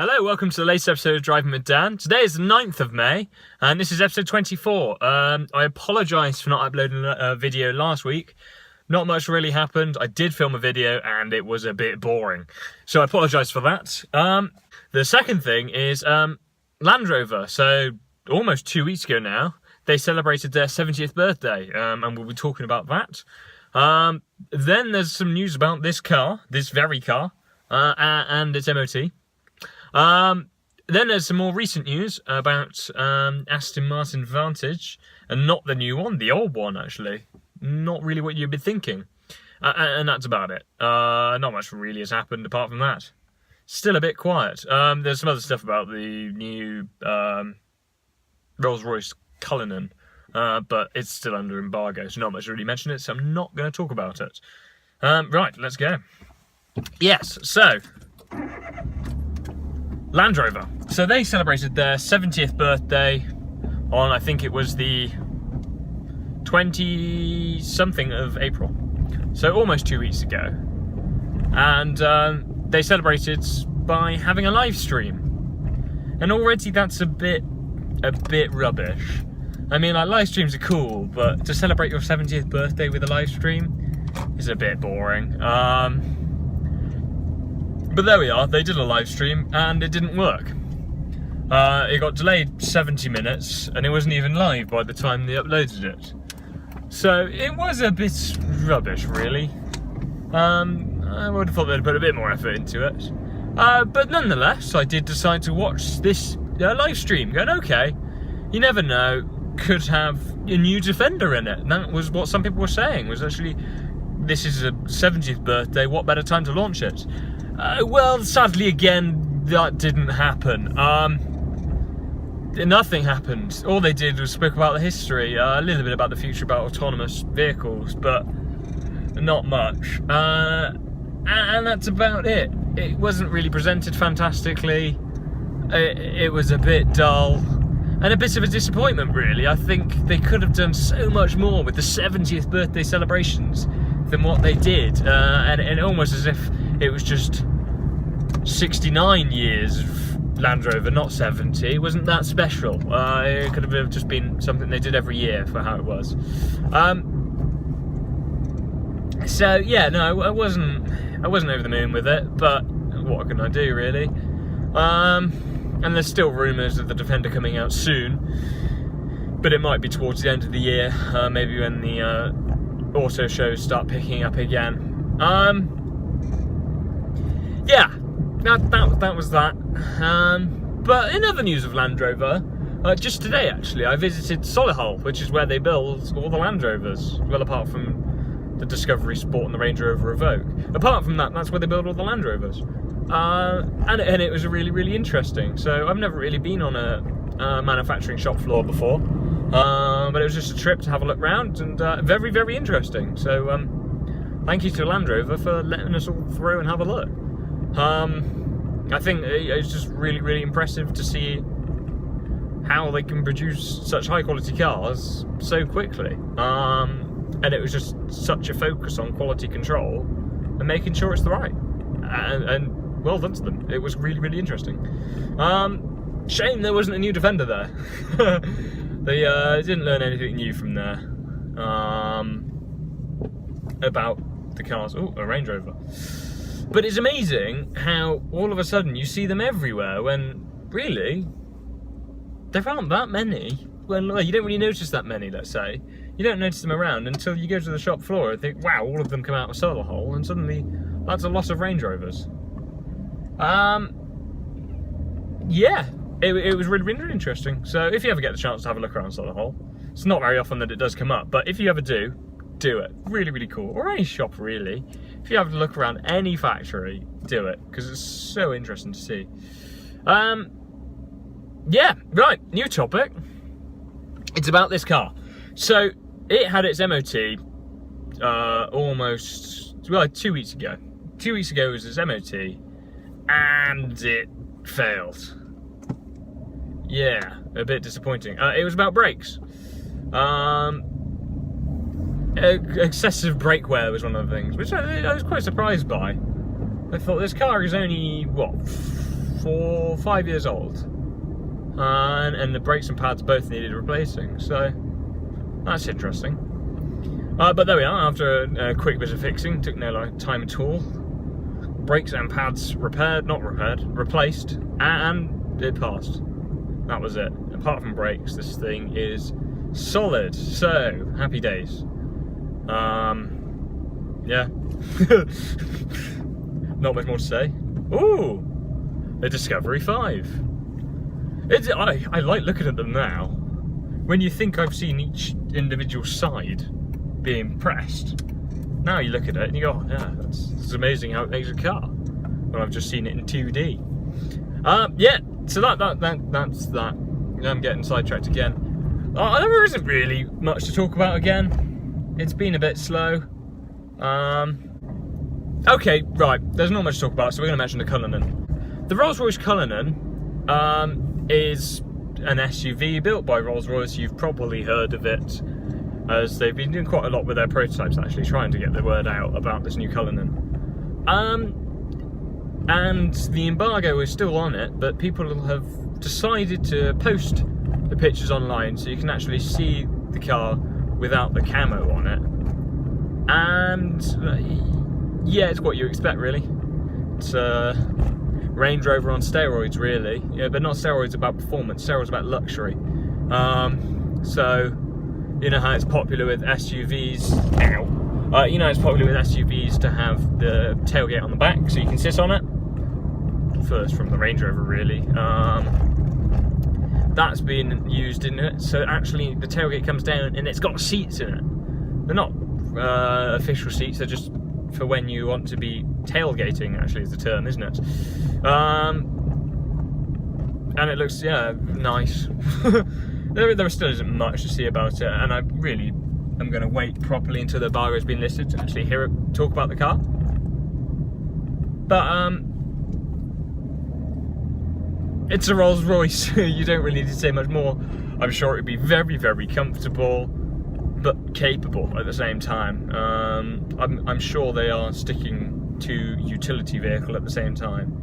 Hello, welcome to the latest episode of Driving with Dan. Today is the 9th of May, and this is episode 24. I apologise for not uploading a video last week. Not much really happened. I did film a video, and it was a bit boring. So I apologise for that. The second thing is Land Rover. So almost 2 weeks ago now, they celebrated their 70th birthday, and we'll be talking about that. Then there's some news about this car, this very car, and its MOT. Then there's some more recent news about Aston Martin Vantage, and not the new one, the old one actually. Not really what you'd be thinking. And that's about it. Not much really has happened apart from that. Still a bit quiet. There's some other stuff about the new Rolls-Royce Cullinan, but it's still under embargo, so not much really mentioned it, so I'm not going to talk about it. Right, let's go. Yes, so Land Rover. So they celebrated their 70th birthday on, I think it was the 20-something of April. So almost 2 weeks ago. And they celebrated by having a live stream. And already that's a bit rubbish. I mean, like, live streams are cool, but to celebrate your 70th birthday with a live stream is a bit boring. But there we are, they did a live stream and it didn't work. It got delayed 70 minutes and it wasn't even live by the time they uploaded it. So it was a bit rubbish, really. I would have thought they'd put a bit more effort into it. But nonetheless, I did decide to watch this live stream, going, okay, you never know, could have a new Defender in it. And that was what some people were saying, was actually, this is a 70th birthday, what better time to launch it? Well, sadly, again, that didn't happen. Nothing happened. All they did was spoke about the history, a little bit about the future, about autonomous vehicles, but not much. And that's about it. It wasn't really presented fantastically. It was a bit dull. And a bit of a disappointment, really. I think they could have done so much more with the 70th birthday celebrations than what they did. And almost as if it was just 69 years of Land Rover, not 70. It wasn't that special. It could have just been something they did every year for how it was. So yeah, no, I wasn't over the moon with it, but what can I do, really? And there's still rumours of the Defender coming out soon, but it might be towards the end of the year, maybe when the auto shows start picking up again. Yeah, that was that. But in other news of Land Rover, just today actually, I visited Solihull, which is where they build all the Land Rovers. Well, apart from the Discovery Sport and the Range Rover Evoque. Apart from that, that's where they build all the Land Rovers. And it was really, really interesting. So I've never really been on a manufacturing shop floor before, but it was just a trip to have a look around, and very, very interesting. So thank you to Land Rover for letting us all through and have a look. I think it's just really, really impressive to see how they can produce such high quality cars so quickly. And it was just such a focus on quality control and making sure it's the right. And well done to them. It was really, really interesting. Shame there wasn't a new Defender there. They didn't learn anything new from there about the cars. Oh, a Range Rover. But it's amazing how all of a sudden you see them everywhere when really there aren't that many. Well, you don't really notice that many, let's say. You don't notice them around until you go to the shop floor and think, wow, all of them come out of Solihull, and suddenly that's a lot of Range Rovers. Yeah, it was really, really interesting. So if you ever get the chance to have a look around Solihull, it's not very often that it does come up, but if you ever do it. Really, really cool. Or any shop, really. If you have to look around any factory, do it, because it's so interesting to see. Yeah, right, new topic. It's about this car. So it had its MOT almost, well, 2 weeks ago. 2 weeks ago was its MOT, and it failed. Yeah, a bit disappointing. It was about brakes. Excessive brake wear was one of the things, which I was quite surprised by. I thought this car is only, what, 5 years old, and the brakes and pads both needed replacing. So that's interesting. But there we are. After a quick bit of fixing, took no time at all. Brakes and pads replaced, and it passed. That was it. Apart from brakes, this thing is solid. So happy days. Yeah. Not much more to say. Ooh, a Discovery 5. I like looking at them now. When you think I've seen each individual side being pressed, now you look at it and you go, oh, yeah, it's amazing how it makes a car. When I've just seen it in 2D. Yeah, so that's that. I'm getting sidetracked again. There isn't really much to talk about again. It's been a bit slow. Okay, right, there's not much to talk about, so we're going to mention the Cullinan. The Rolls-Royce Cullinan is an SUV built by Rolls-Royce. You've probably heard of it, as they've been doing quite a lot with their prototypes, actually, trying to get the word out about this new Cullinan. And the embargo is still on it, but people have decided to post the pictures online so you can actually see the car without the camo on it. And yeah, it's what you expect, really. It's a Range Rover on steroids, really. Yeah, but not steroids about performance, steroids about luxury. So you know how it's popular with SUVs. You know it's popular with SUVs to have the tailgate on the back so you can sit on it. First from the Range Rover, really. That's been used in it. So actually the tailgate comes down and it's got seats in it. They're not official seats, they're just for when you want to be tailgating, actually is the term, isn't it? And it looks, yeah, nice. There still isn't much to see about it, and I really am going to wait properly until the embargo has been listed to actually hear it talk about the car. But it's a Rolls Royce. You don't really need to say much more. I'm sure it'd be very, very comfortable, but capable at the same time. I'm sure they are sticking to utility vehicle at the same time.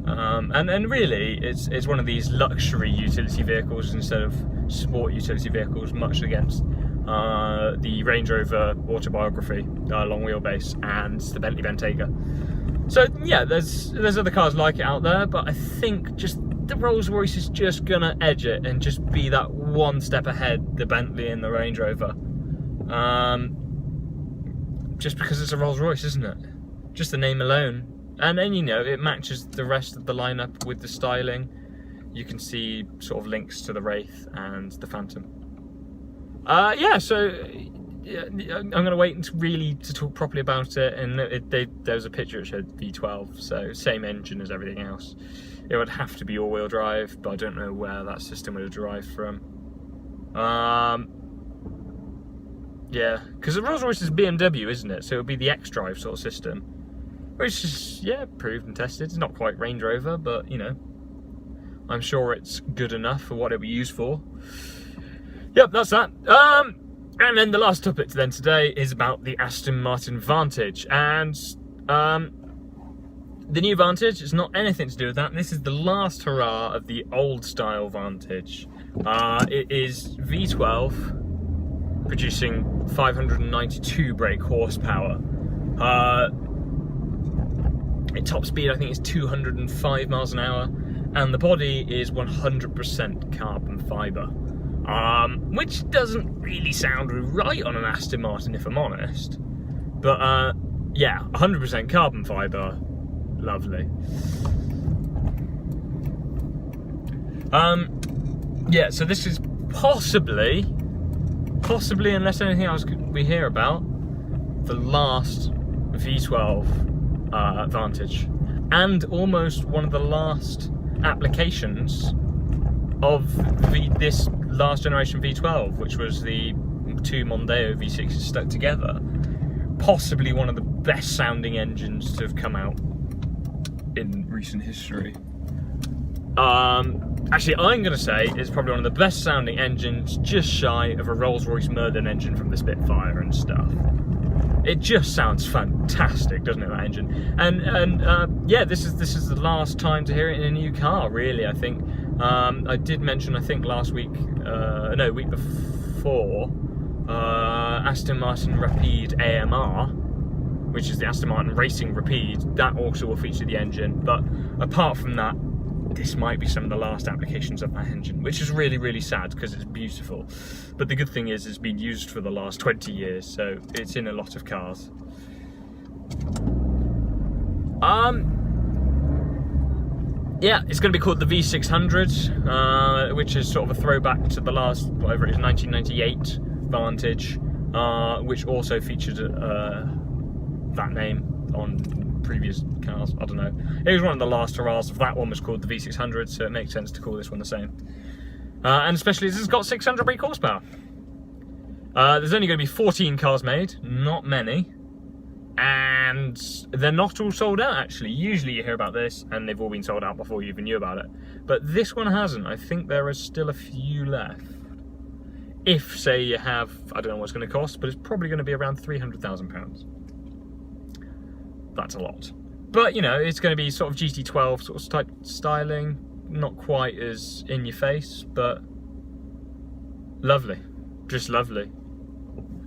And really, it's one of these luxury utility vehicles instead of sport utility vehicles, much against the Range Rover Autobiography long wheelbase and the Bentley Bentayga. So yeah, there's other cars like it out there, but I think just the Rolls Royce is just gonna edge it and just be that one step ahead the Bentley and the Range Rover. Just because it's a Rolls Royce, isn't it? Just the name alone. And then, you know, it matches the rest of the lineup with the styling. You can see sort of links to the Wraith and the Phantom. Yeah, so I'm going to wait until really to talk properly about it. And there was a picture that showed V12, so same engine as everything else. It would have to be all-wheel drive, but I don't know where that system would have derived from. Yeah, because the Rolls-Royce is BMW, isn't it? So it would be the X-Drive sort of system. Which is, yeah, proved and tested. It's not quite Range Rover, but, you know, I'm sure it's good enough for what it would be used for. Yep, that's that. And then the last topic then today is about the Aston Martin Vantage. And the new Vantage is not anything to do with that. This is the last hurrah of the old style Vantage. It is V12, producing 592 brake horsepower. At top speed, I think it's 205 miles an hour, and the body is 100% carbon fibre, which doesn't really sound right on an Aston Martin, if I'm honest. But yeah, 100% carbon fibre, lovely. Yeah, so this is possibly, unless anything else we hear about, the last V12 Vantage, and almost one of the last applications of this last generation V12, which was the two Mondeo V6s stuck together. Possibly one of the best sounding engines to have come out in recent history. Actually, I'm going to say it's probably one of the best sounding engines, just shy of a Rolls-Royce Merlin engine from the Spitfire and stuff. It just sounds fantastic, doesn't it, that engine? And yeah, this is the last time to hear it in a new car, really. I think I did mention, I think last week, no, week before, Aston Martin Rapide AMR, which is the Aston Martin Racing Rapide. That also will feature the engine, but apart from that, this might be some of the last applications of that engine, which is really, really sad because it's beautiful. But the good thing is it's been used for the last 20 years, so it's in a lot of cars. Yeah, it's going to be called the V600, which is sort of a throwback to the last, whatever it is, 1998 Vantage, which also featured that name on previous cars. I don't know. It was one of the last hurrahs. That one was called the V600, so it makes sense to call this one the same. And especially as it's got 600 brake horsepower. There's only going to be 14 cars made, not many. And they're not all sold out, actually. Usually you hear about this and they've all been sold out before you even knew about it. But this one hasn't. I think there are still a few left. If, say, you have, I don't know what it's going to cost, but it's probably going to be around £300,000. That's a lot. But, you know, it's going to be sort of GT12 sort of type styling. Not quite as in your face, but lovely. Just lovely.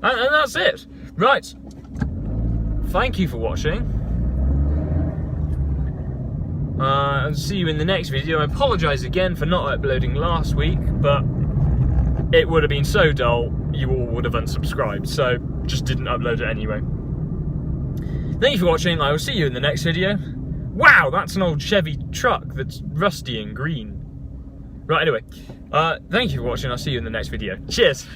And that's it. Right. Thank you for watching. And see you in the next video. I apologise again for not uploading last week, but it would have been so dull, you all would have unsubscribed, so just didn't upload it anyway. Thank you for watching. I will see you in the next video. Wow, that's an old Chevy truck that's rusty and green. Right, anyway, thank you for watching. I'll see you in the next video. Cheers.